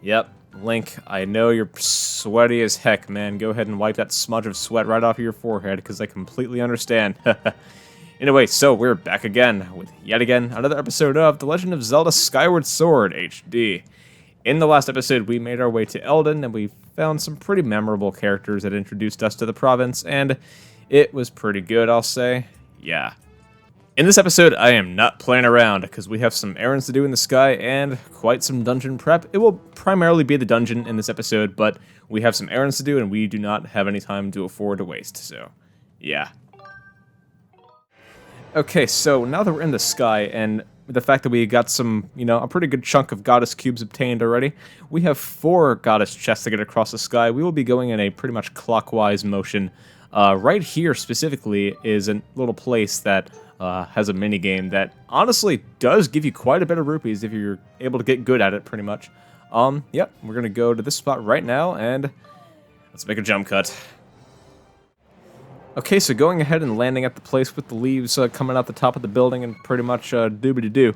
Yep, Link, I know you're sweaty as heck, man. Go ahead and wipe that smudge of sweat right off of your forehead, because I completely understand. Anyway, so we're back again with yet again another episode of The Legend of Zelda Skyward Sword HD. In the last episode, we made our way to Eldin, and we found some pretty memorable characters that introduced us to the province, and it was pretty good, I'll say. Yeah. In this episode, I am not playing around, because we have some errands to do in the sky, and quite some dungeon prep. It will primarily be the dungeon in this episode, but we have some errands to do, and we do not have any time to afford to waste, so yeah. Okay, so now that we're in the sky, and the fact that we got some, a pretty good chunk of goddess cubes obtained already, we have 4 goddess chests to get across the sky. We will be going in a pretty much clockwise motion. Right here, specifically, is a little place that has a mini-game that honestly does give you quite a bit of rupees if you're able to get good at it, pretty much. Yep, we're going to go to this spot right now, and let's make a jump cut. Okay, so going ahead and landing at the place with the leaves coming out the top of the building and pretty much doobity-doo.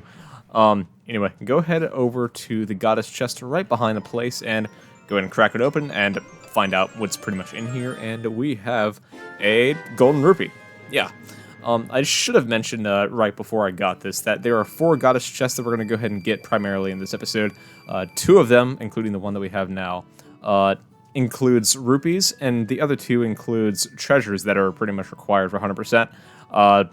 Anyway, go ahead over to the goddess chest right behind the place and go ahead and crack it open and find out what's pretty much in here. And we have a golden rupee. Yeah. I should have mentioned right before I got this that there are 4 goddess chests that we're going to go ahead and get primarily in this episode. 2 of them, including the one that we have now, includes rupees, and the other 2 includes treasures that are pretty much required for 100%.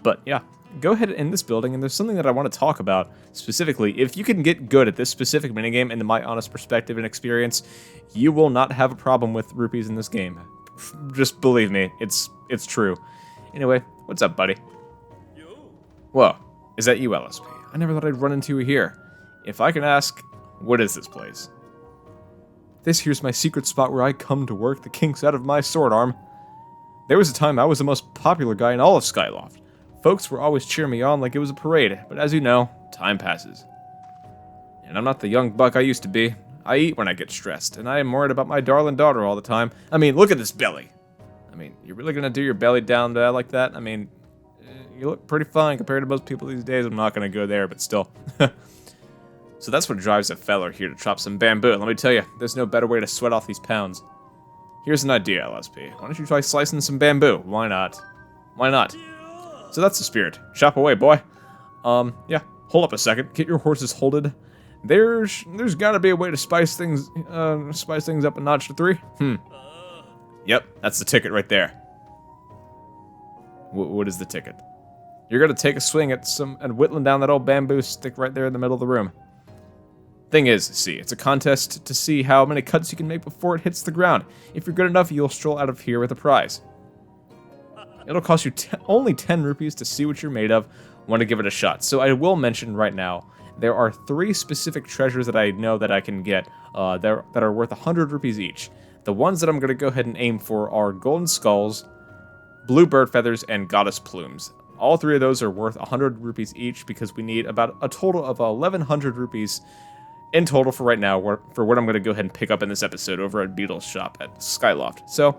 But yeah, go ahead in this building, and there's something that I want to talk about specifically. If you can get good at this specific minigame, in my honest perspective and experience, you will not have a problem with rupees in this game. Just believe me, it's true. Anyway, what's up, buddy? Whoa, is that you, LSP? I never thought I'd run into you here. If I can ask, what is this place? This here's my secret spot where I come to work the kinks out of my sword arm. There was a time I was the most popular guy in all of Skyloft. Folks were always cheering me on like it was a parade, but as you know, time passes. And I'm not the young buck I used to be. I eat when I get stressed, and I am worried about my darling daughter all the time. I mean, look at this belly. I mean, you're really gonna do your belly down like that? I mean, you look pretty fine compared to most people these days. I'm not gonna go there, but still. So that's what drives a feller here to chop some bamboo. Let me tell you, there's no better way to sweat off these pounds. Here's an idea, LSP. Why don't you try slicing some bamboo? Why not? Why not? So that's the spirit. Chop away, boy. Yeah. Hold up a second. Get your horses holded. There's gotta be a way to spice things up a notch to 3. Yep, that's the ticket right there. What is the ticket? You're gonna take a swing at whittling down that old bamboo stick right there in the middle of the room. Thing is, see, it's a contest to see how many cuts you can make before it hits the ground. If you're good enough, you'll stroll out of here with a prize. It'll cost you only 10 rupees to see what you're made of. Want to give it a shot. So I will mention right now, there are 3 specific treasures that I know that I can get that are worth 100 rupees each. The ones that I'm going to go ahead and aim for are golden skulls, blue bird feathers, and goddess plumes. All 3 of those are worth 100 rupees each because we need about a total of 1,100 rupees in total for right now, for what I'm going to go ahead and pick up in this episode over at Beetle's shop at Skyloft. So,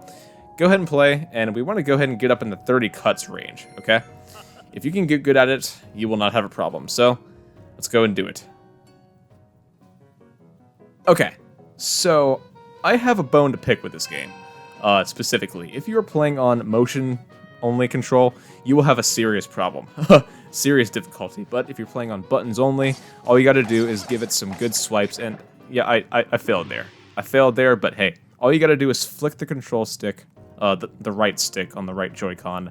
go ahead and play, and we want to go ahead and get up in the 30 cuts range, okay? If you can get good at it, you will not have a problem. So, let's go and do it. Okay, so I have a bone to pick with this game. Specifically, if you're playing on motion-only control, you will have a serious problem. Serious difficulty, but if you're playing on buttons only, all you gotta do is give it some good swipes, and yeah, I failed there. I failed there, but hey, all you gotta do is flick the control stick, the right stick on the right Joy-Con,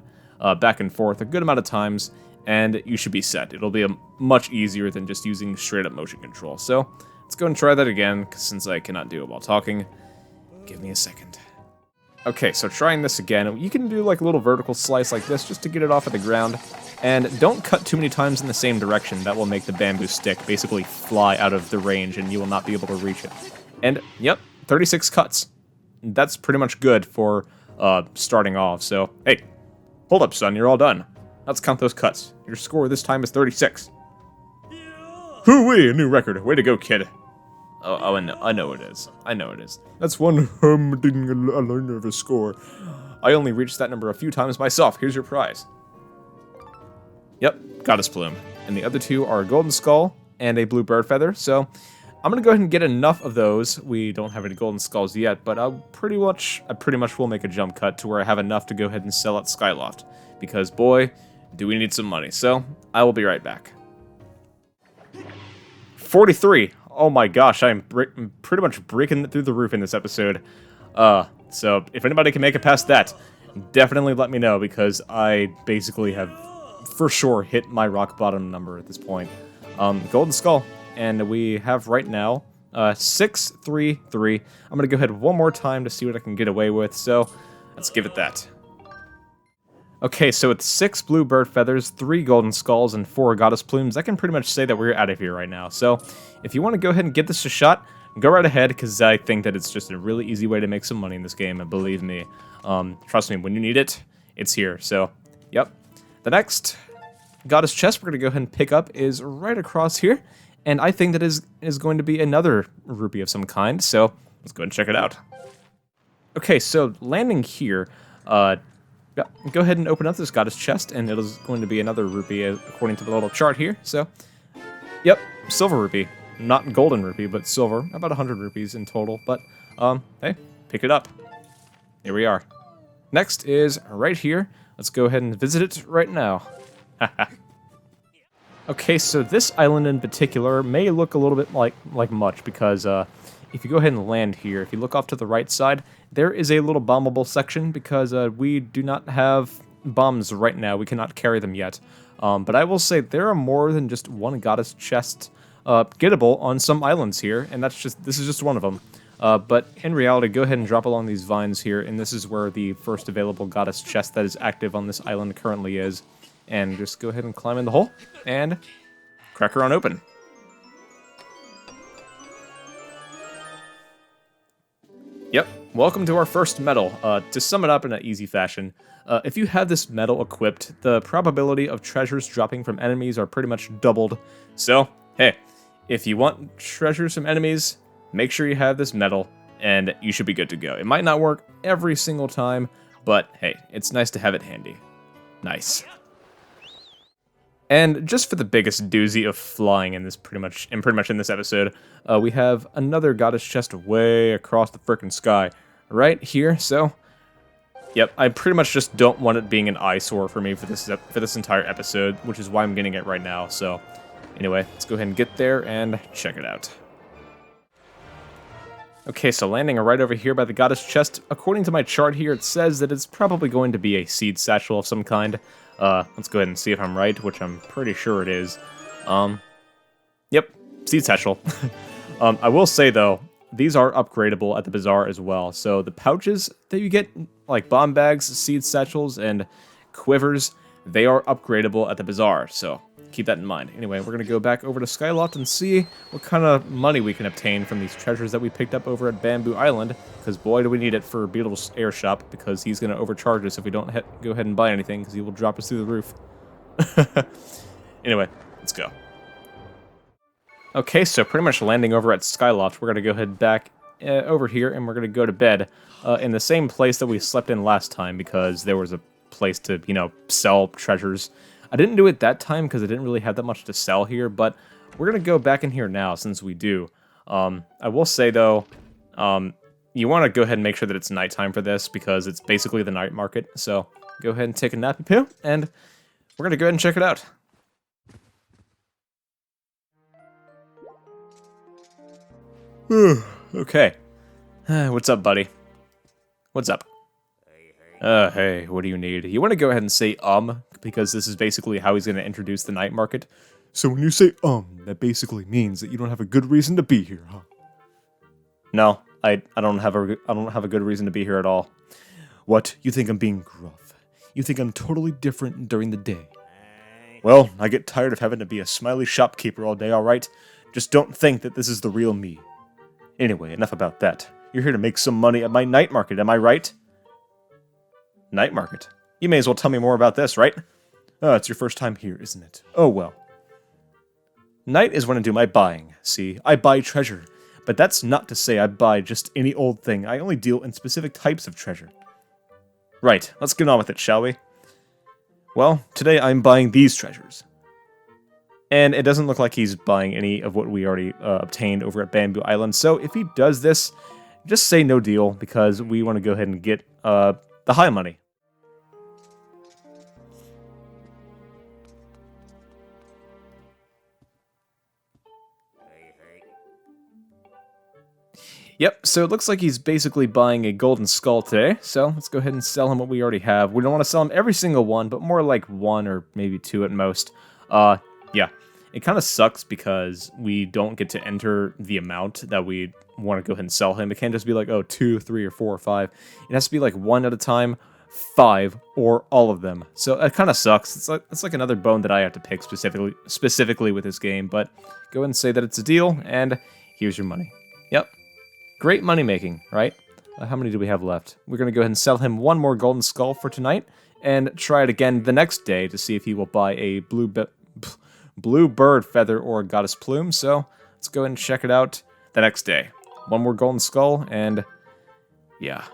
back and forth a good amount of times, and you should be set. It'll be much easier than just using straight-up motion control. So, let's go and try that again, since I cannot do it while talking. Give me a second. Okay, so trying this again, you can do like a little vertical slice like this just to get it off of the ground. And don't cut too many times in the same direction. That will make the bamboo stick basically fly out of the range and you will not be able to reach it. And, yep, 36 cuts. That's pretty much good for starting off. So, hey, hold up, son, you're all done. Let's count those cuts. Your score this time is 36. Hoo-wee, a new record. Way to go, kid. Oh, I know it is. I know it is. That's one humding a learner of a score. I only reached that number a few times myself. Here's your prize. Yep, goddess plume. And the other 2 are a golden skull and a blue bird feather. So, I'm gonna go ahead and get enough of those. We don't have any golden skulls yet, but I pretty much will make a jump cut to where I have enough to go ahead and sell at Skyloft. Because, boy, do we need some money. So, I will be right back. 43! Oh my gosh, I'm pretty much breaking through the roof in this episode. So, if anybody can make it past that, definitely let me know, because I basically have, for sure, hit my rock bottom number at this point. Golden Skull. And we have right now 633. I'm gonna go ahead one more time to see what I can get away with, so let's give it that. Okay, so with 6 blue bird feathers, 3 golden skulls, and 4 goddess plumes, I can pretty much say that we're out of here right now. So if you want to go ahead and give this a shot, go right ahead, because I think that it's just a really easy way to make some money in this game, and believe me, trust me, when you need it, it's here. So, yep. The next goddess chest we're gonna go ahead and pick up is right across here. And I think that is going to be another rupee of some kind, so let's go ahead and check it out. Okay, so landing here, yeah, go ahead and open up this goddess chest, and it is going to be another rupee according to the little chart here. So, yep, silver rupee. Not golden rupee, but silver. About 100 rupees in total, but, hey, pick it up. Here we are. Next is right here. Let's go ahead and visit it right now. Haha. Okay, so this island in particular may look a little bit like much, because if you go ahead and land here, if you look off to the right side, there is a little bombable section, because we do not have bombs right now. We cannot carry them yet. But I will say there are more than just one goddess chest gettable on some islands here, and this is just one of them. But in reality, go ahead and drop along these vines here, and this is where the first available goddess chest that is active on this island currently is. And just go ahead and climb in the hole, and crack her on open. Yep, welcome to our first medal. To sum it up in an easy fashion, if you have this medal equipped, the probability of treasures dropping from enemies are pretty much doubled. So, hey, if you want treasures from enemies, make sure you have this medal, and you should be good to go. It might not work every single time, but hey, it's nice to have it handy. Nice. And just for the biggest doozy of flying in this pretty much in this episode, we have another goddess chest way across the frickin' sky, right here. So, yep, I pretty much just don't want it being an eyesore for me for this entire episode, which is why I'm getting it right now. So, anyway, let's go ahead and get there and check it out. Okay, so landing right over here by the goddess chest, according to my chart here, it says that it's probably going to be a seed satchel of some kind. Let's go ahead and see if I'm right, which I'm pretty sure it is. Yep, seed satchel. I will say, though, these are upgradable at the bazaar as well. So the pouches that you get, like bomb bags, seed satchels, and quivers, they are upgradable at the bazaar, so keep that in mind. Anyway, we're going to go back over to Skyloft and see what kind of money we can obtain from these treasures that we picked up over at Bamboo Island, because boy do we need it for Beetle's air shop, because he's going to overcharge us if we don't go ahead and buy anything, because he will drop us through the roof. Anyway, let's go. Okay, so pretty much landing over at Skyloft, we're going to go ahead back over here, and we're going to go to bed in the same place that we slept in last time, because there was a place to, sell treasures. I didn't do it that time because I didn't really have that much to sell here, but we're going to go back in here now since we do. I will say, though, you want to go ahead and make sure that it's nighttime for this, because it's basically the night market. So go ahead and take a nappy poo, and we're going to go ahead and check it out. Okay. What's up, buddy? What's up? Hey, what do you need? You want to go ahead and say, because this is basically how he's going to introduce the night market. So when you say, that basically means that you don't have a good reason to be here, huh? No, I don't have a good reason to be here at all. What? You think I'm being gruff? You think I'm totally different during the day? Well, I get tired of having to be a smiley shopkeeper all day, alright? Just don't think that this is the real me. Anyway, enough about that. You're here to make some money at my night market, am I right? Night market? You may as well tell me more about this, right? Oh, it's your first time here, isn't it? Oh, well. Night is when I do my buying. See, I buy treasure. But that's not to say I buy just any old thing. I only deal in specific types of treasure. Right, let's get on with it, shall we? Well, today I'm buying these treasures. And it doesn't look like he's buying any of what we already obtained over at Bamboo Island. So if he does this, just say no deal, because we want to go ahead and get the high money. Yep, so it looks like he's basically buying a golden skull today, so let's go ahead and sell him what we already have. We don't want to sell him every single one, but more like one or maybe two at most. Yeah, it kind of sucks because we don't get to enter the amount that we want to go ahead and sell him. It can't just be like, oh, 2, 3, or 4, or 5. It has to be like 1 at a time, 5, or all of them. So it kind of sucks. It's like another bone that I have to pick specifically with this game, but go ahead and say that it's a deal, and here's your money. Yep. Great money making, right? How many do we have left? We're going to go ahead and sell him one more golden skull for tonight, and try it again the next day to see if he will buy a blue bird feather or a goddess plume. So let's go ahead and check it out the next day. One more golden skull, and yeah.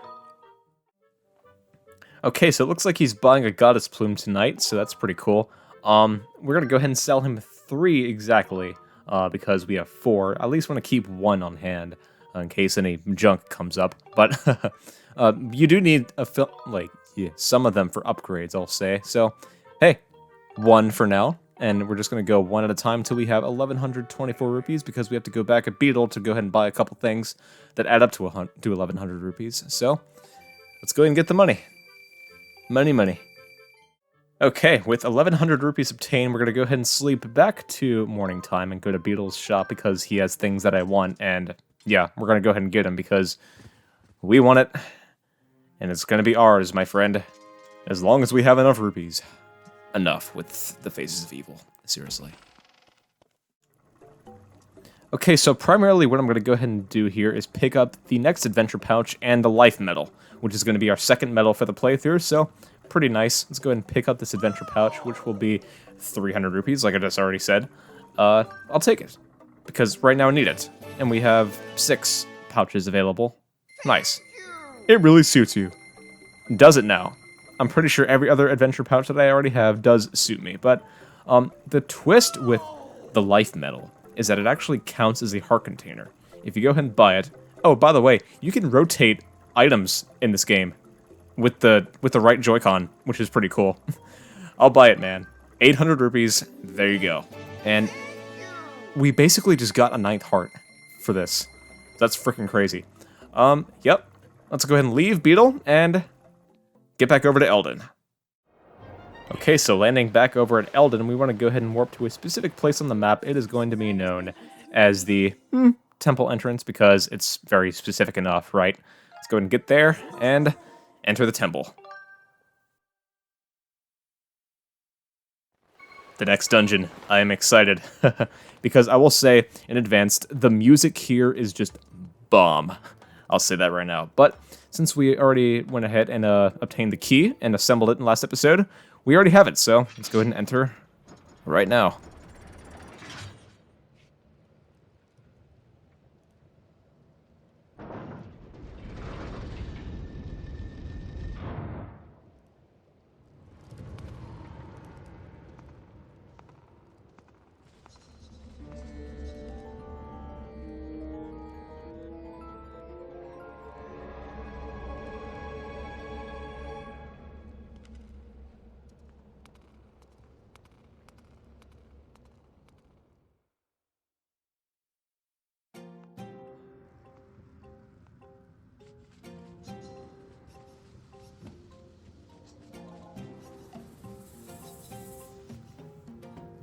Okay, so it looks like he's buying a goddess plume tonight, so that's pretty cool. We're going to go ahead and sell him 3 exactly, because we have 4. I at least want to keep 1 on hand, in case any junk comes up. But you do need some of them for upgrades, I'll say. So, hey, 1 for now. And we're just going to go 1 at a time until we have 1,124 rupees, because we have to go back at Beetle to go ahead and buy a couple things that add up to 1,100 rupees. So, let's go ahead and get the money. Money. Okay, with 1,100 rupees obtained, we're going to go ahead and sleep back to morning time and go to Beetle's shop, because he has things that I want, and yeah, we're going to go ahead and get him because we want it, and it's going to be ours, my friend, as long as we have enough rupees. Enough with the faces of evil, seriously. Okay, so primarily what I'm going to go ahead and do here is pick up the next adventure pouch and the life medal, which is going to be our second medal for the playthrough, so pretty nice. Let's go ahead and pick up this adventure pouch, which will be 300 rupees, like I just already said. I'll take it, because right now I need it. And we have 6 pouches available. Nice. It really suits you. Does it now? I'm pretty sure every other adventure pouch that I already have does suit me, but the twist with the life medal is that it actually counts as a heart container. If you go ahead and buy it... Oh, by the way, you can rotate items in this game with the right Joy-Con, which is pretty cool. I'll buy it, man. 800 rupees, there you go. And we basically just got a 9th heart for this. That's freaking crazy. Yep. Let's go ahead and leave Beetle and get back over to Eldin. Okay, so landing back over at Eldin, we want to go ahead and warp to a specific place on the map. It is going to be known as the temple entrance, because it's very specific enough, right? Let's go ahead and get there and enter the temple. The next dungeon. I am excited. Because I will say, in advance, the music here is just bomb. I'll say that right now. But since we already went ahead and obtained the key and assembled it in the last episode, we already have it. So let's go ahead and enter right now.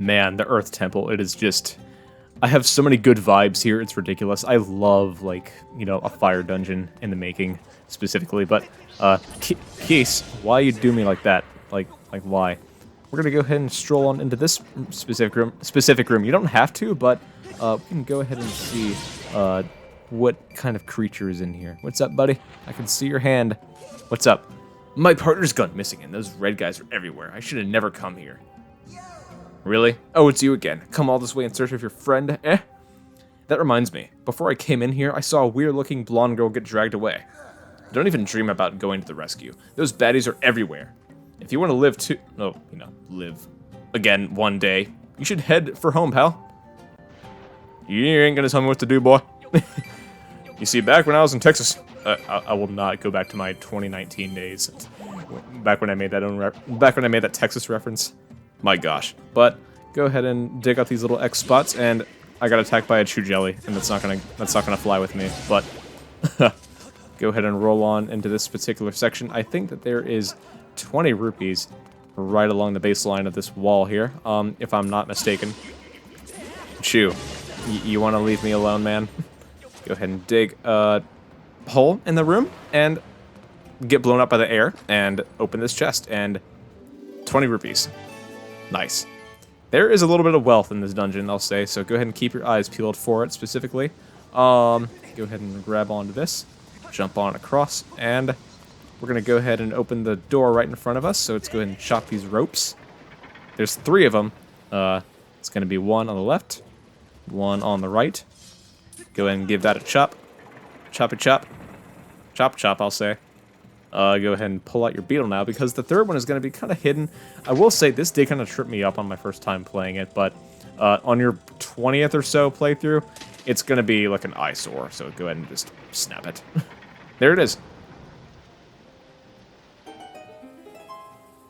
Man, the Earth Temple, it is just... I have so many good vibes here, it's ridiculous. I love, like, you know, a fire dungeon in the making, specifically, but, Keese, why you do me like that? Like, why? We're gonna go ahead and stroll on into this specific room. You don't have to, but, we can go ahead and see, what kind of creature is in here. What's up, buddy? I can see your hand. What's up? My partner's gone missing, and those red guys are everywhere. I should have never come here. Really? Oh, it's you again. Come all this way in search of your friend, eh? That reminds me. Before I came in here, I saw a weird-looking blonde girl get dragged away. Don't even dream about going to the rescue. Those baddies are everywhere. If you want to live again one day, You should head for home, pal. You ain't gonna tell me what to do, boy. You see, back when I was in Texas, I will not go back to my 2019 days. Back when I made that Texas reference. My gosh. But go ahead and dig out these little X spots, and I got attacked by a chew jelly, and that's not gonna fly with me. But go ahead and roll on into this particular section. I think that there is 20 rupees right along the baseline of this wall here, if I'm not mistaken. Chew, you want to leave me alone, man? Go ahead and dig a hole in the room and get blown up by the air and open this chest, and 20 rupees. Nice. There is a little bit of wealth in this dungeon, I'll say, so go ahead and keep your eyes peeled for it specifically. Go ahead and grab onto this, jump on across, and we're going to go ahead and open the door right in front of us, so let's go ahead and chop these ropes. There's 3 of them. It's going to be 1 on the left, 1 on the right. Go ahead and give that a chop. Chop it, chop. Chop, chop, I'll say. Go ahead and pull out your beetle now, because the 3rd one is going to be kind of hidden. I will say, this did kind of trip me up on my first time playing it, but on your 20th or so playthrough, it's going to be like an eyesore, so go ahead and just snap it. There it is.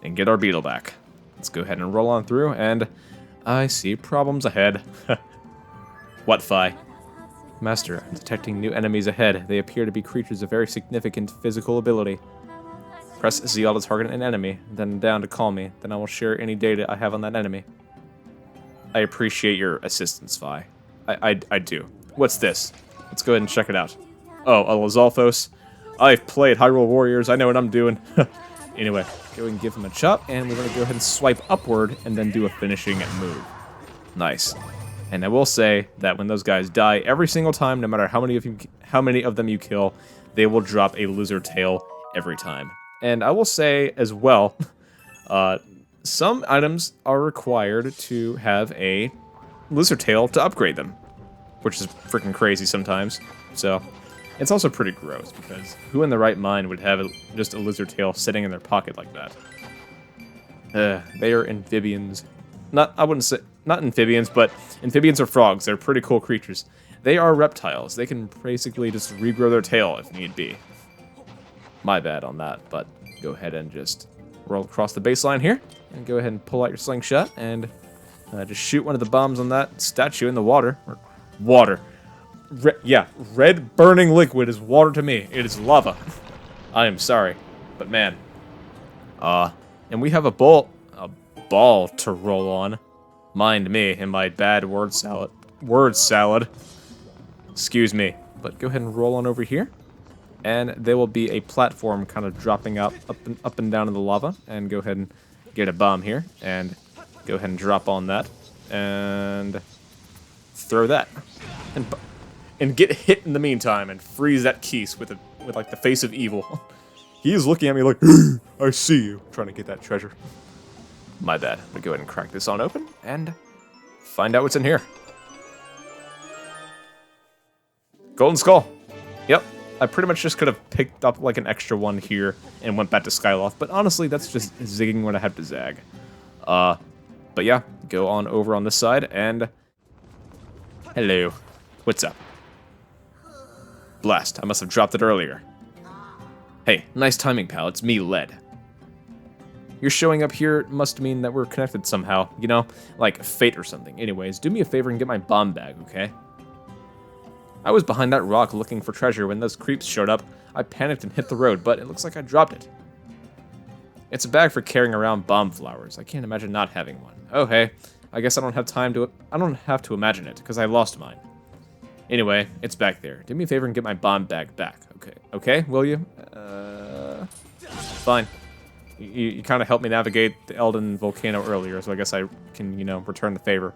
And get our beetle back. Let's go ahead and roll on through, and I see problems ahead. What fi? Master, I'm detecting new enemies ahead. They appear to be creatures of very significant physical ability. Press ZL to target an enemy, then down to call me. Then I will share any data I have on that enemy. I appreciate your assistance, Fi. I do. What's this? Let's go ahead and check it out. Oh, a Lizalfos. I've played Hyrule Warriors. I know what I'm doing. Anyway, go ahead and give him a chop, and we're going to go ahead and swipe upward and then do a finishing move. Nice. And I will say that when those guys die, every single time, no matter how many of them you kill, they will drop a lizard tail every time. And I will say as well, some items are required to have a lizard tail to upgrade them, which is freaking crazy sometimes. So it's also pretty gross, because who in the right mind would have just a lizard tail sitting in their pocket like that? They are amphibians. I wouldn't say, not amphibians, but amphibians are frogs. They're pretty cool creatures. They are reptiles. They can basically just regrow their tail if need be. My bad on that, but go ahead and just roll across the baseline here, and go ahead and pull out your slingshot, and just shoot one of the bombs on that statue in the water. Water. Red burning liquid is water to me. It is lava. I am sorry, but man. And we have a ball to roll on. Mind me and my bad word salad. Excuse me. But go ahead and roll on over here. And there will be a platform kind of dropping up and down in the lava. And go ahead and get a bomb here. And go ahead and drop on that. And throw that. And get hit in the meantime and freeze that Keese with like the face of evil. He is looking at me like, I see you, trying to get that treasure. My bad. But go ahead and crack this on open and find out what's in here. Golden Skull. Yep. I pretty much just could have picked up like an extra one here and went back to Skyloft, but honestly, that's just zigging when I have to zag. But yeah, go on over on this side and hello. What's up? Blast. I must have dropped it earlier. Hey, nice timing, pal. It's me, Led. You're showing up here must mean that we're connected somehow, you know? Like fate or something. Anyways, do me a favor and get my bomb bag, okay? I was behind that rock looking for treasure when those creeps showed up. I panicked and hit the road, but it looks like I dropped it. It's a bag for carrying around bomb flowers. I can't imagine not having one. Oh, hey. I guess I don't have to imagine it, because I lost mine. Anyway, it's back there. Do me a favor and get my bomb bag back. Okay, will you? Fine. You kind of helped me navigate the Elden Volcano earlier, so I guess I can, return the favor.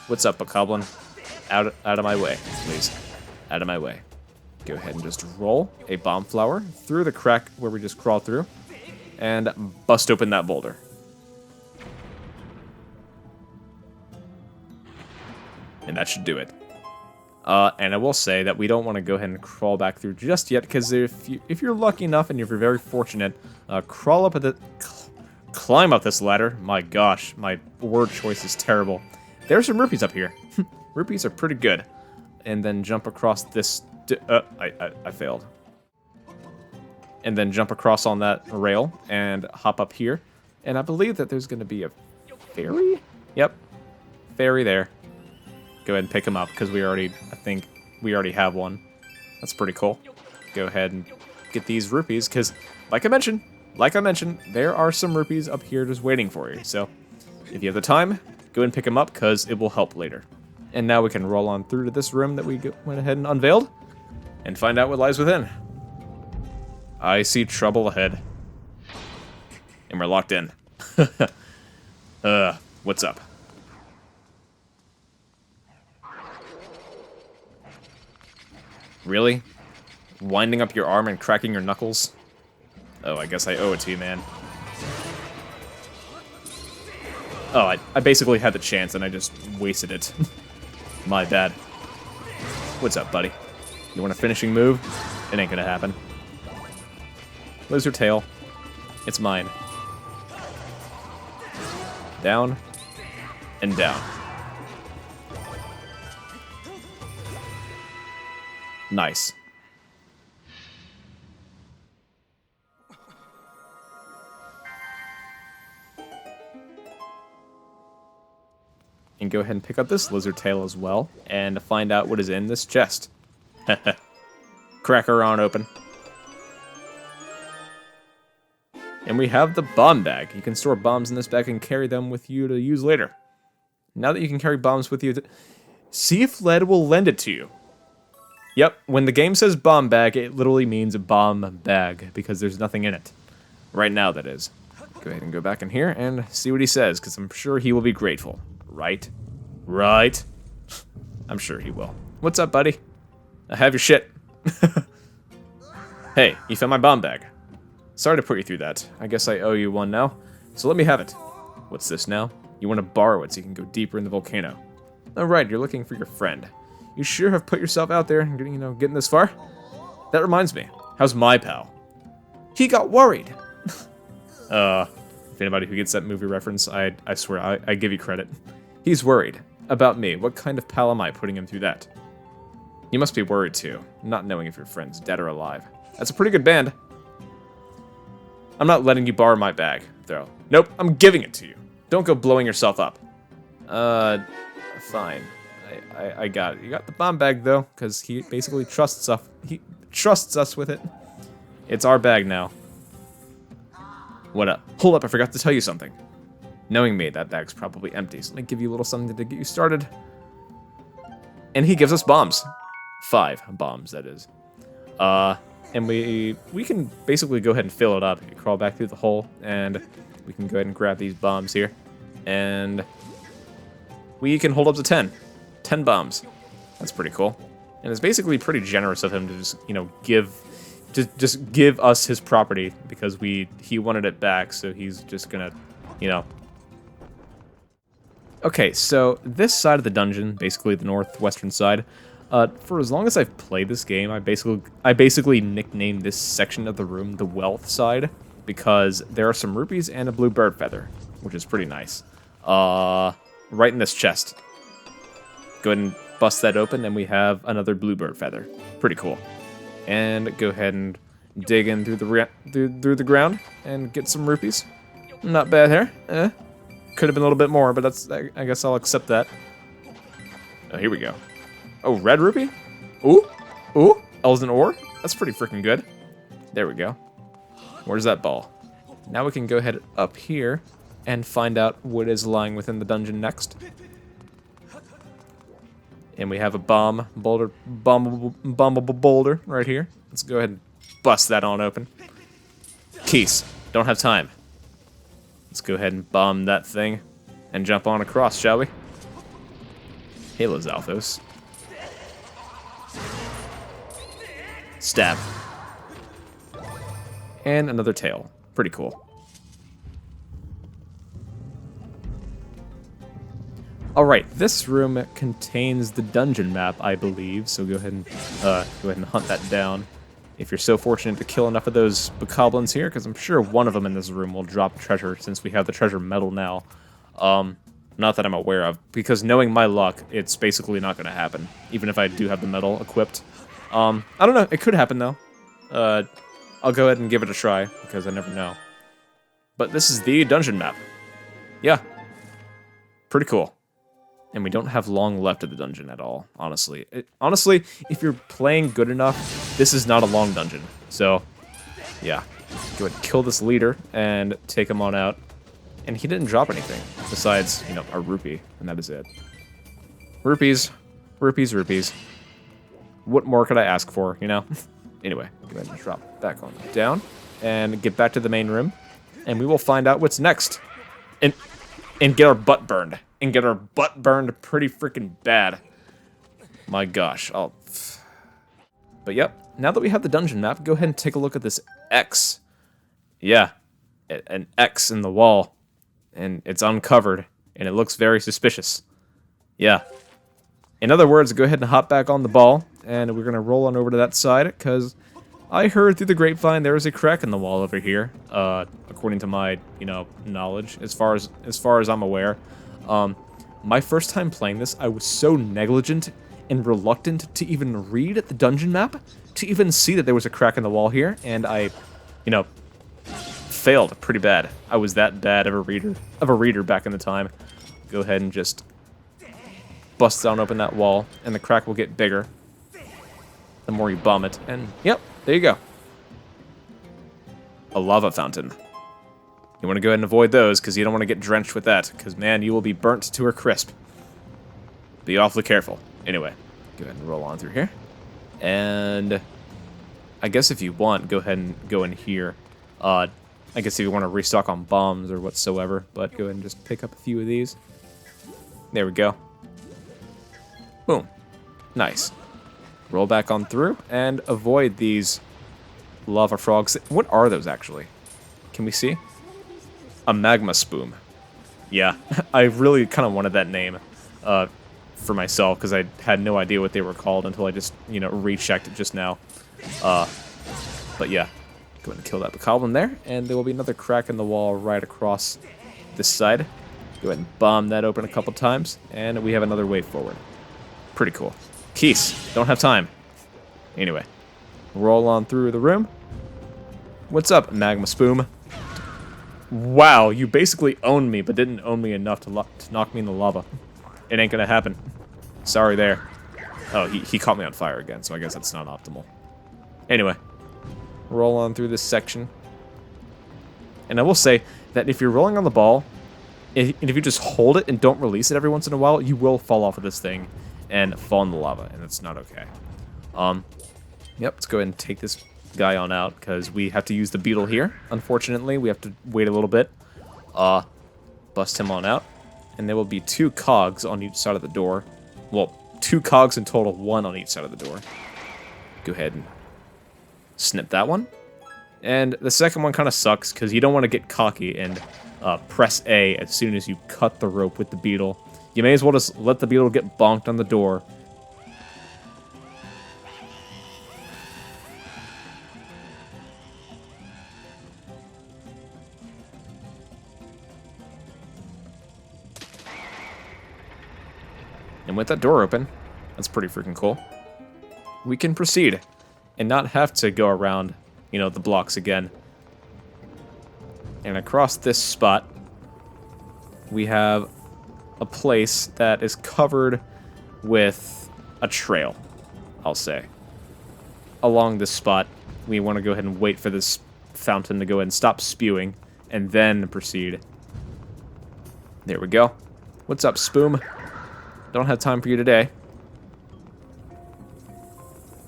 What's up, Bokoblin? Out of my way, please. Out of my way. Go ahead and just roll a bomb flower through the crack where we just crawled through, and bust open that boulder. And that should do it. And I will say that we don't want to go ahead and crawl back through just yet, because if you're lucky enough and if you're very fortunate, crawl up climb up this ladder. My gosh, my word choice is terrible. There's some rupees up here. Rupees are pretty good. And then jump across this... I failed. And then jump across on that rail and hop up here. And I believe that there's going to be a fairy? Yep. Fairy there. Go ahead and pick him up because I think we already have one. That's pretty cool. Go ahead and get these rupees because, like I mentioned, there are some rupees up here just waiting for you. So if you have the time, go ahead and pick them up because it will help later. And now we can roll on through to this room that we went ahead and unveiled and find out what lies within. I see trouble ahead. And we're locked in. What's up? Really? Winding up your arm and cracking your knuckles? Oh, I guess I owe it to you, man. Oh, I basically had the chance and I just wasted it. My bad. What's up, buddy? You want a finishing move? It ain't gonna happen. Lizard tail. It's mine. Down. And down. Nice. And go ahead and pick up this lizard tail as well, and find out what is in this chest. Crack her on open. And we have the bomb bag. You can store bombs in this bag and carry them with you to use later. Now that you can carry bombs with you, see if lead will lend it to you. Yep, when the game says bomb bag, it literally means a bomb bag, because there's nothing in it. Right now, that is. Go ahead and go back in here and see what he says, because I'm sure he will be grateful. Right? Right? I'm sure he will. What's up, buddy? I have your shit. Hey, you found my bomb bag. Sorry to put you through that. I guess I owe you one now. So let me have it. What's this now? You want to borrow it so you can go deeper in the volcano. Oh, right, you're looking for your friend. You sure have put yourself out there and getting this far? That reminds me. How's my pal? He got worried. If anybody who gets that movie reference, I swear, I give you credit. He's worried. About me. What kind of pal am I putting him through that? You must be worried too, not knowing if your friend's dead or alive. That's a pretty good band. I'm not letting you borrow my bag, though. Nope, I'm giving it to you. Don't go blowing yourself up. Fine. I got it. You got the bomb bag, though, because he basically trusts us. He trusts us with it. It's our bag now. What up? Hold up, I forgot to tell you something. Knowing me, that bag's probably empty, so let me give you a little something to get you started. And he gives us bombs. 5 bombs, that is. And we can basically go ahead and fill it up. You crawl back through the hole, and we can go ahead and grab these bombs here. And we can hold up to 10. 10 bombs. That's pretty cool. And it's basically pretty generous of him to just, just give us his property because he wanted it back, so he's just gonna, Okay, so this side of the dungeon, basically the northwestern side, for as long as I've played this game, I basically nicknamed this section of the room the wealth side because there are some rupees and a blue bird feather, which is pretty nice. Right in this chest. Go ahead and bust that open, and we have another blue bird feather. Pretty cool. And go ahead and dig in through the ground and get some rupees. Not bad here. Could have been a little bit more, but I guess I'll accept that. Oh, here we go. Oh, red rupee? Ooh, Elzen ore? That's pretty freaking good. There we go. Where's that ball? Now we can go ahead up here and find out what is lying within the dungeon next. And we have a bombable boulder right here. Let's go ahead and bust that on open. Keys. Don't have time. Let's go ahead and bomb that thing and jump on across, shall we? Halo Zalthos. Stab. And another tail. Pretty cool. Alright, this room contains the dungeon map, I believe, so go ahead and hunt that down. if you're so fortunate to kill enough of those bokoblins here, because I'm sure one of them in this room will drop treasure since we have the treasure medal now. Not that I'm aware of, because knowing my luck, it's basically not going to happen, even if I do have the medal equipped. I don't know, it could happen though. I'll go ahead and give it a try, because I never know. But this is the dungeon map. Yeah. Pretty cool. And we don't have long left of the dungeon at all, honestly. Honestly, if you're playing good enough, this is not a long dungeon. So, yeah. Go ahead and kill this leader and take him on out. And he didn't drop anything, besides, you know, a rupee, and that is it. Rupees. Rupees, rupees. What more could I ask for, you know? Anyway, go ahead and drop back on down, and get back to the main room, and we will find out what's next. And get our butt burned. And get our butt burned pretty freaking bad. My gosh. But yep, now that we have the dungeon map, go ahead and take a look at this X. Yeah, an X in the wall. And it's uncovered, and it looks very suspicious. Yeah. In other words, go ahead and hop back on the ball, and we're going to roll on over to that side, because I heard through the grapevine there is a crack in the wall over here, according to my, you know, knowledge, as far as I'm aware. My first time playing this, I was so negligent and reluctant to even read the dungeon map, to even see that there was a crack in the wall here, and I, you know, failed pretty bad. I was that bad of a reader back in the time. Go ahead and just bust down open that wall, and the crack will get bigger the more you bomb it. And yep, there you go. A lava fountain. You want to go ahead and avoid those, because you don't want to get drenched with that, because man, you will be burnt to a crisp. Be awfully careful. Anyway, go ahead and roll on through here. And I guess if you want, go ahead and go in here. I guess if you want to restock on bombs or whatsoever, but go ahead and just pick up a few of these. There we go. Boom. Nice. Roll back on through and avoid these lava frogs. What are those, actually? Can we see? A magma spoon. Yeah, I really kind of wanted that name for myself, because I had no idea what they were called until I just, you know, rechecked it just now. But yeah. Go ahead and kill that bokoblin there, and there will be another crack in the wall right across this side. Go ahead and bomb that open a couple times, and we have another way forward. Pretty cool. Keys. Don't have time. Anyway, roll on through the room. What's up, magma spoon? Wow, you basically owned me, but didn't own me enough to knock me in the lava. It ain't gonna happen. Sorry there. Oh, he caught me on fire again, so I guess that's not optimal. Anyway. Roll on through this section. And I will say that if you're rolling on the ball, if you just hold it and don't release it every once in a while, you will fall off of this thing and fall in the lava, and that's not okay. Yep, let's go ahead and take this guy on out, because we have to use the beetle here. Unfortunately, we have to wait a little bit. Bust him on out. And there will be 2 cogs on each side of the door. Well, 2 cogs in total, 1 on each side of the door. Go ahead and snip that one. And the second one kind of sucks, because you don't want to get cocky and press A as soon as you cut the rope with the beetle. You may as well just let the beetle get bonked on the door. And with that door open, that's pretty freaking cool, we can proceed and not have to go around, you know, the blocks again. And across this spot, we have a place that is covered with a trail, I'll say. Along this spot, we want to go ahead and wait for this fountain to go ahead and stop spewing, and then proceed. There we go. What's up, Spoom? Don't have time for you today.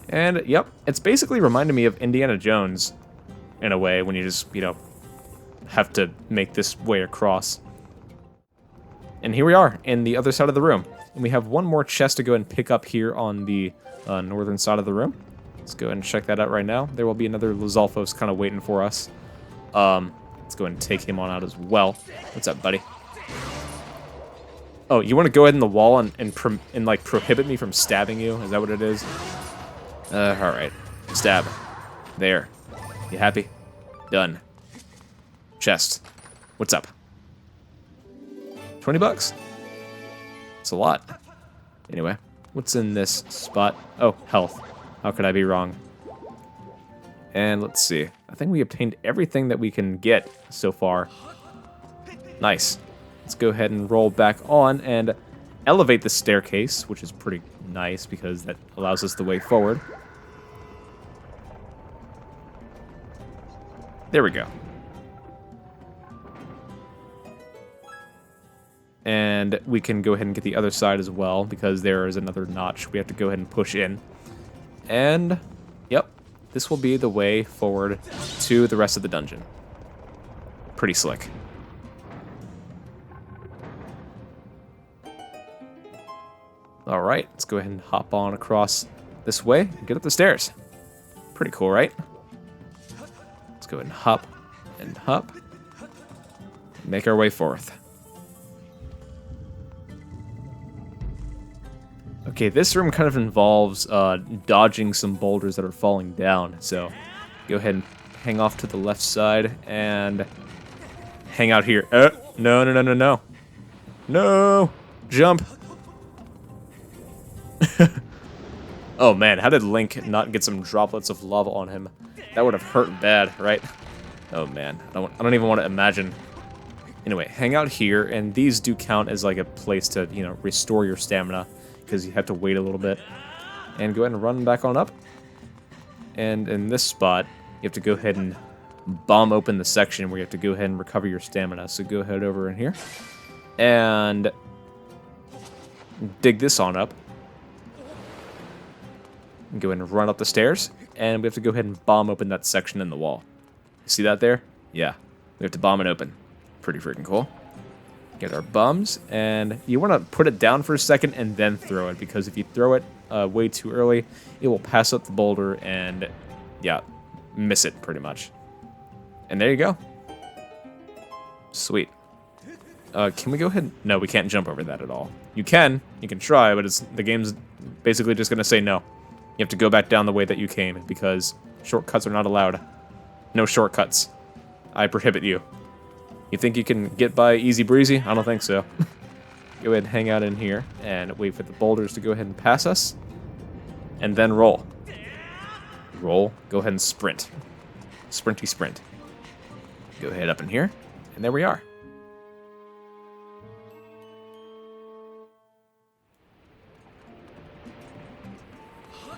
And, yep, it's basically reminded me of Indiana Jones, in a way, when you just, you know, have to make this way across. And here we are, in the other side of the room. And we have one more chest to go and pick up here on the northern side of the room. Let's go ahead and check that out right now. There will be another Lizalfos kind of waiting for us. Let's go ahead and take him on out as well. What's up, buddy? Oh, you want to go ahead in the wall and like, prohibit me from stabbing you? Is that what it is? Alright. Stab. There. You happy? Done. Chest. What's up? 20 bucks. It's a lot. Anyway, what's in this spot? Oh, health. How could I be wrong? And let's see. I think we obtained everything that we can get so far. Nice. Let's go ahead and roll back on and elevate the staircase, which is pretty nice because that allows us the way forward. There we go. And we can go ahead and get the other side as well because there is another notch we have to go ahead and push in. And, yep, this will be the way forward to the rest of the dungeon. Pretty slick. All right, let's go ahead and hop on across this way and get up the stairs. Pretty cool, right? Let's go ahead and hop and hop. Make our way forth. Okay, this room kind of involves dodging some boulders that are falling down. So go ahead and hang off to the left side and hang out here. No, no, no, no, no. No! Jump! Oh man, how did Link not get some droplets of lava on him? That would have hurt bad, right? Oh man, I don't even want to imagine. Anyway, hang out here, and these do count as like a place to, you know, restore your stamina, because you have to wait a little bit. And go ahead and run back on up. And in this spot, you have to go ahead and bomb open the section where you have to go ahead and recover your stamina. So go ahead over in here. And dig this on up. And go ahead and run up the stairs. And we have to go ahead and bomb open that section in the wall. See that there? Yeah. We have to bomb it open. Pretty freaking cool. Get our bums, and you want to put it down for a second and then throw it, because if you throw it way too early, it will pass up the boulder and, yeah, miss it pretty much. And there you go. Sweet. Can we go ahead? No, we can't jump over that at all. You can try, but the game's basically just going to say no. You have to go back down the way that you came, because shortcuts are not allowed. No shortcuts. I prohibit you. You think you can get by easy breezy? I don't think so. Go ahead and hang out in here and wait for the boulders to go ahead and pass us. And then roll. Roll. Go ahead and sprint. Sprinty sprint. Go ahead up in here. And there we are.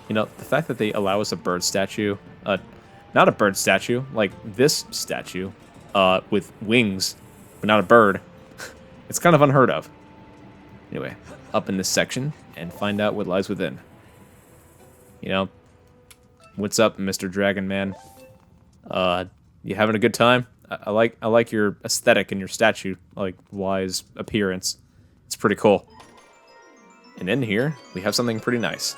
You know, the fact that they allow us a bird statue, not a bird statue, like this statue, with wings, but not a bird. It's kind of unheard of. Anyway, up in this section and find out what lies within. You know, what's up, Mr. Dragon Man? You having a good time? I like your aesthetic and your statue, like, wise appearance. It's pretty cool. And in here, we have something pretty nice.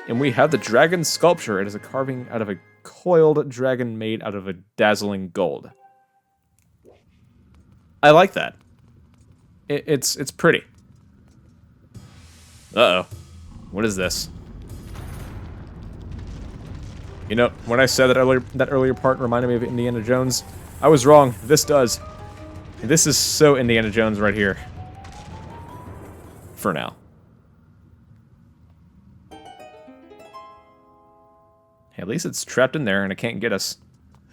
And we have the dragon sculpture. It is a carving out of a coiled dragon made out of a dazzling gold. I like that. It's pretty. Uh-oh. What is this? You know, when I said that earlier part reminded me of Indiana Jones, I was wrong. This does. This is so Indiana Jones right here. For now. At least it's trapped in there and it can't get us.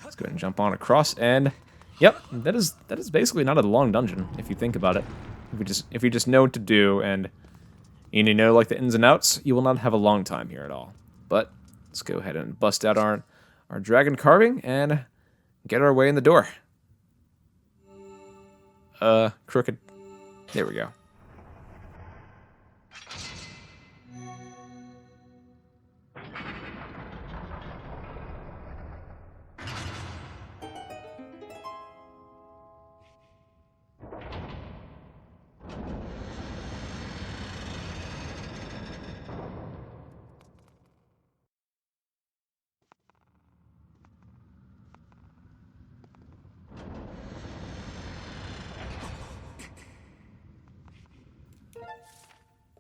Let's go ahead and jump on across, and yep, that is basically not a long dungeon if you think about it. If you just know what to do and you know like the ins and outs, you will not have a long time here at all. But let's go ahead and bust out our dragon carving and get our way in the door. Crooked. There we go.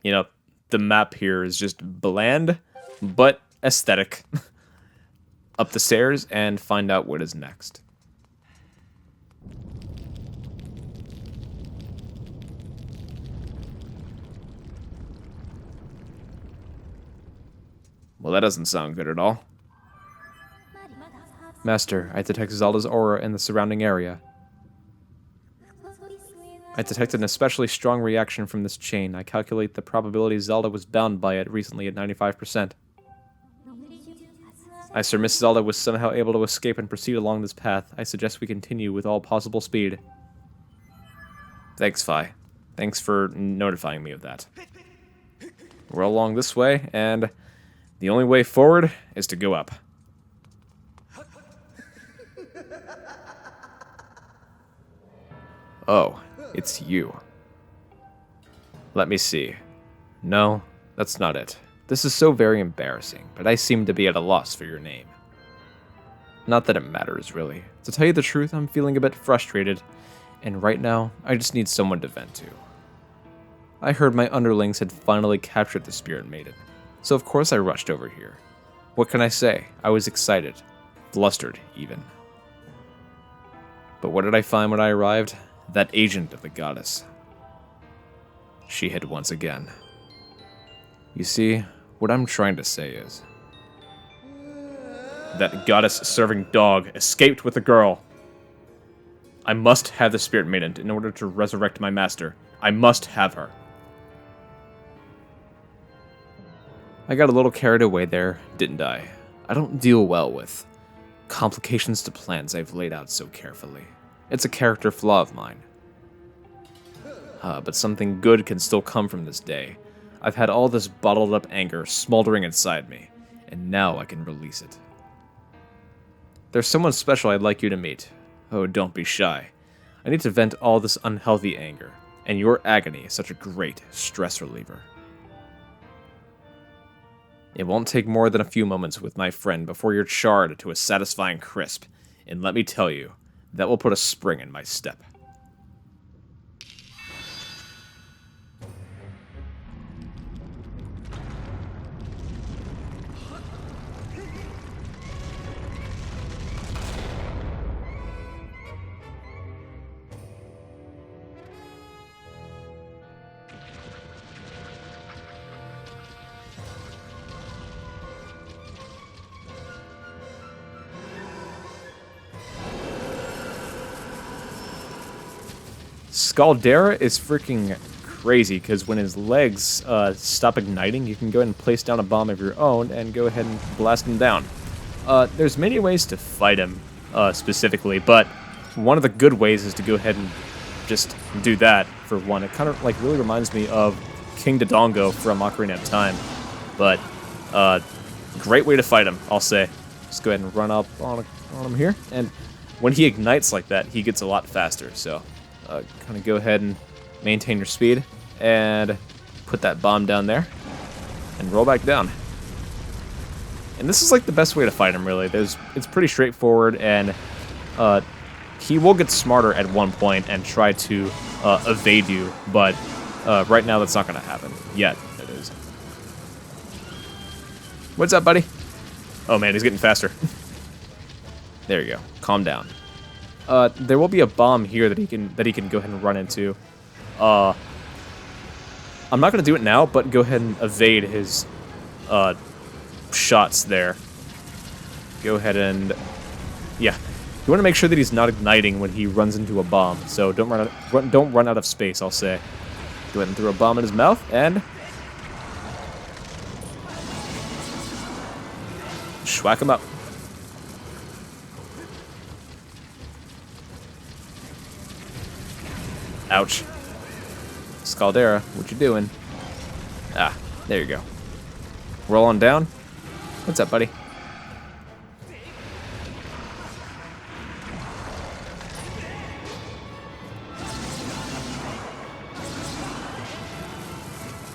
You know, the map here is just bland, but aesthetic. Up the stairs and find out what is next. Well, that doesn't sound good at all. Master, I detect Zelda's aura in the surrounding area. I detected an especially strong reaction from this chain. I calculate the probability Zelda was bound by it recently at 95%. I Sir Miss Zelda was somehow able to escape and proceed along this path. I suggest we continue with all possible speed. Thanks, Fi. Thanks for notifying me of that. We're along this way, and the only way forward is to go up. Oh, it's you. Let me see. No, that's not it. This is so very embarrassing, but I seem to be at a loss for your name. Not that it matters, really. To tell you the truth, I'm feeling a bit frustrated, and right now, I just need someone to vent to. I heard my underlings had finally captured the Spirit Maiden, so of course I rushed over here. What can I say? I was excited. Flustered, even. But what did I find when I arrived? That agent of the goddess. She hid once again. You see, what I'm trying to say is, that goddess-serving dog escaped with the girl. I must have the Spirit Maiden in order to resurrect my master. I must have her. I got a little carried away there, didn't I? I don't deal well with complications to plans I've laid out so carefully. It's a character flaw of mine. But something good can still come from this day. I've had all this bottled up anger smoldering inside me, and now I can release it. There's someone special I'd like you to meet. Oh, don't be shy. I need to vent all this unhealthy anger, and your agony is such a great stress reliever. It won't take more than a few moments with my friend before you're charred to a satisfying crisp, and let me tell you, that will put a spring in my step. Scaldera is freaking crazy, because when his legs stop igniting, you can go ahead and place down a bomb of your own and go ahead and blast him down. There's many ways to fight him, specifically, but one of the good ways is to go ahead and just do that, for one. It kind of like really reminds me of King Dodongo from Ocarina of Time, but great way to fight him, I'll say. Just go ahead and run up on him here, and when he ignites like that, he gets a lot faster, so kind of go ahead and maintain your speed, and put that bomb down there, and roll back down. And this is like the best way to fight him, really. It's pretty straightforward, and he will get smarter at one point and try to evade you, but right now that's not going to happen. Yet, it is. What's up, buddy? Oh man, he's getting faster. There you go. Calm down. There will be a bomb here that he can go ahead and run into. I'm not going to do it now, but go ahead and evade his shots there. Go ahead and, yeah, you want to make sure that he's not igniting when he runs into a bomb. So don't run out of space, I'll say. Go ahead and throw a bomb in his mouth and schwack him up. Ouch. Scaldera, what you doing? Ah, there you go. Roll on down. What's up, buddy?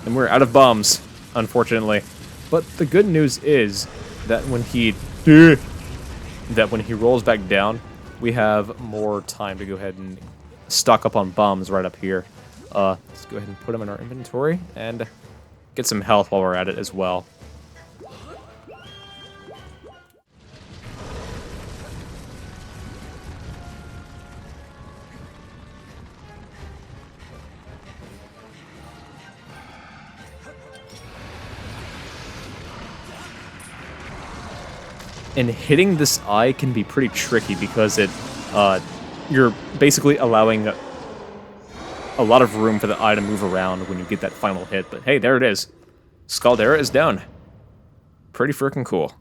And we're out of bombs, unfortunately. But the good news is that when he rolls back down, we have more time to go ahead and stock up on bombs right up here. Let's go ahead and put them in our inventory and get some health while we're at it as well. And hitting this eye can be pretty tricky because you're basically allowing a lot of room for the eye to move around when you get that final hit. But hey, there it is. Scaldera is down. Pretty freaking cool.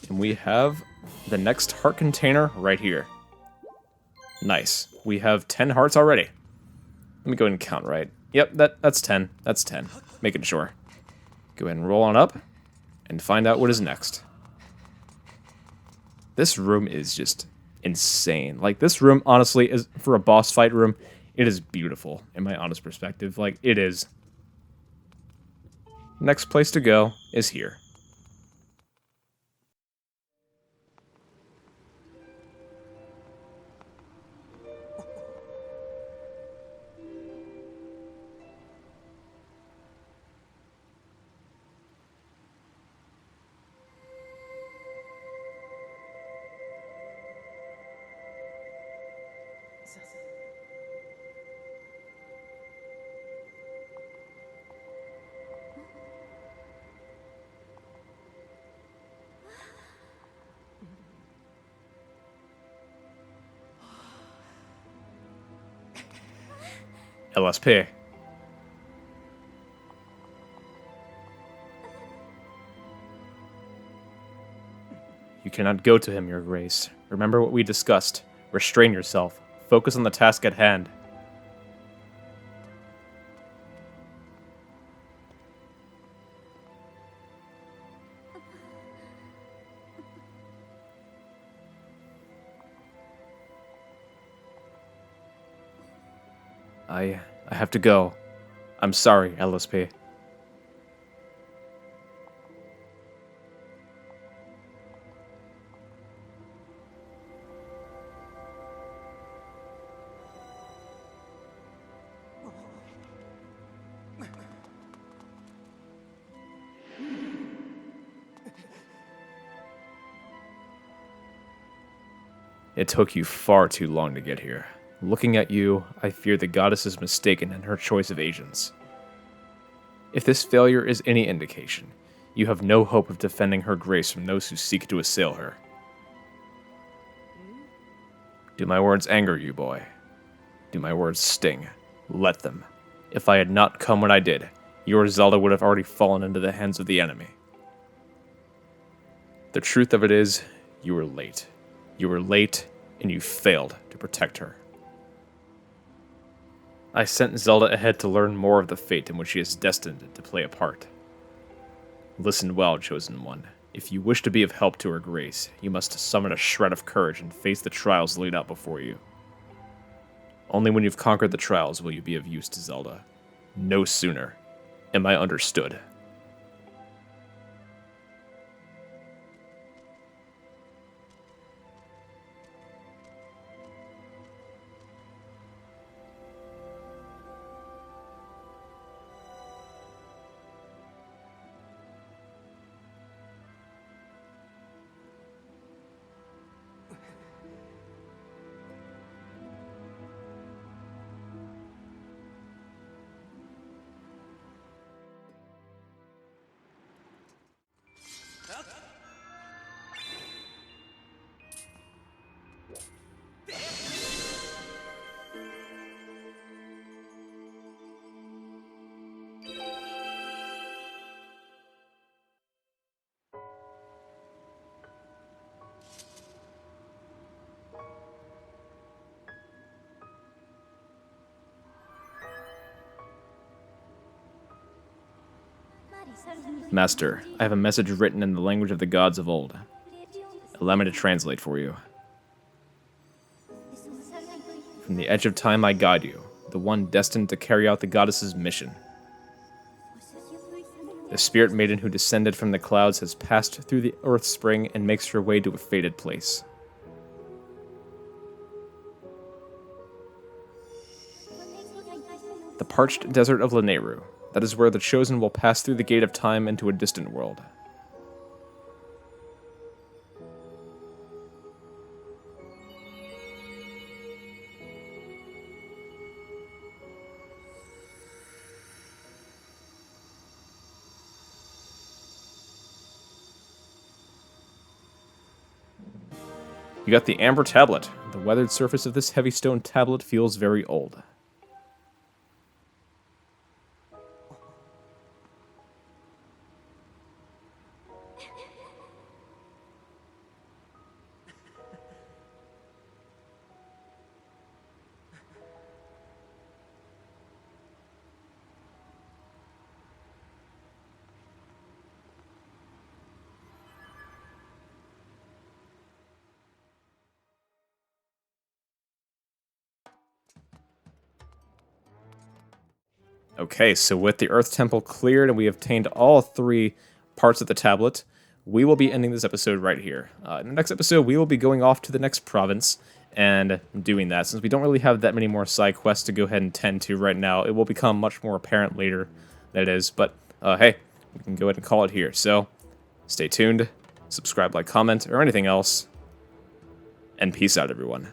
And we have the next heart container right here. Nice. We have 10 hearts already. Let me go ahead and count right. Yep, that's 10. That's 10. Making sure. Go ahead and roll on up and find out what is next. This room is just insane. Like, this room, honestly, is for a boss fight room, it is beautiful, in my honest perspective. Like, it is. Next place to go is here. LSP. You cannot go to him, Your Grace. Remember what we discussed. Restrain yourself. Focus on the task at hand. I have to go. I'm sorry, LSP. It took you far too long to get here. Looking at you, I fear the goddess is mistaken in her choice of agents. If this failure is any indication, you have no hope of defending her grace from those who seek to assail her. Do my words anger you, boy? Do my words sting? Let them. If I had not come when I did, your Zelda would have already fallen into the hands of the enemy. The truth of it is, you were late. You were late, and you failed to protect her. I sent Zelda ahead to learn more of the fate in which she is destined to play a part. Listen well, Chosen One. If you wish to be of help to her grace, you must summon a shred of courage and face the trials laid out before you. Only when you've conquered the trials will you be of use to Zelda. No sooner. Am I understood? Master, I have a message written in the language of the gods of old. Allow me to translate for you. From the edge of time I guide you, the one destined to carry out the goddess's mission. The spirit maiden who descended from the clouds has passed through the earth spring and makes her way to a fated place. the parched desert of Lanayru. That is where the Chosen will pass through the gate of time into a distant world. You got the Amber Tablet. The weathered surface of this heavy stone tablet feels very old. Okay, so with the Earth Temple cleared and we obtained all 3 parts of the tablet, we will be ending this episode right here. In the next episode, we will be going off to the next province and doing that. Since we don't really have that many more side quests to go ahead and tend to right now, it will become much more apparent later that it is. But, hey, we can go ahead and call it here. So, stay tuned, subscribe, like, comment, or anything else, and peace out, everyone.